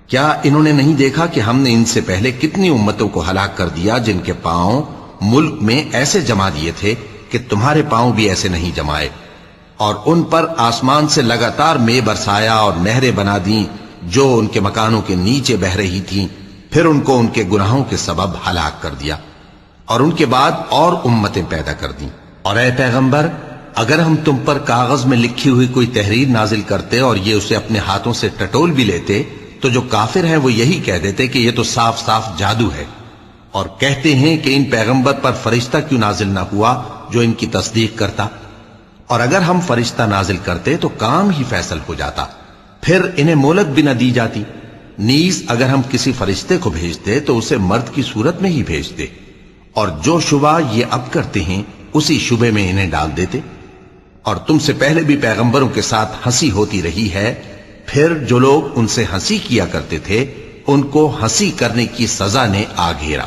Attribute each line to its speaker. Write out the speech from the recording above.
Speaker 1: کیا انہوں نے نہیں دیکھا کہ ہم نے ان سے پہلے کتنی امتوں کو ہلاک کر دیا جن کے پاؤں ملک میں ایسے جما دیے تھے کہ تمہارے پاؤں بھی ایسے نہیں جمائے، اور ان پر آسمان سے لگاتار مے برسایا اور نہریں بنا دیں جو ان کے مکانوں کے نیچے بہ رہی تھیں، پھر ان کو ان کے گناہوں کے سبب ہلاک کر دیا، اور ان کے بعد اور امتیں پیدا کر دیں۔ اور اے پیغمبر، اگر ہم تم پر کاغذ میں لکھی ہوئی کوئی تحریر نازل کرتے اور یہ اسے اپنے ہاتھوں سے ٹٹول بھی لیتے تو جو کافر ہیں وہ یہی کہہ دیتے کہ یہ تو صاف صاف جادو ہے، اور کہتے ہیں کہ ان پیغمبر پر فرشتہ کیوں نازل نہ ہوا جو ان کی تصدیق کرتا، اور اگر ہم فرشتہ نازل کرتے تو کام ہی فیصل ہو جاتا، پھر انہیں مہلت بھی نہ دی جاتی۔ نیز اگر ہم کسی فرشتے کو بھیجتے تو اسے مرد کی صورت میں ہی بھیجتے، اور جو شبہ یہ اب کرتے ہیں اسی شبے میں انہیں ڈال دیتے۔ اور تم سے پہلے بھی پیغمبروں کے ساتھ ہنسی ہوتی رہی ہے، پھر جو لوگ ان سے ہنسی کیا کرتے تھے ان کو ہنسی کرنے کی سزا نے آ گھیرا۔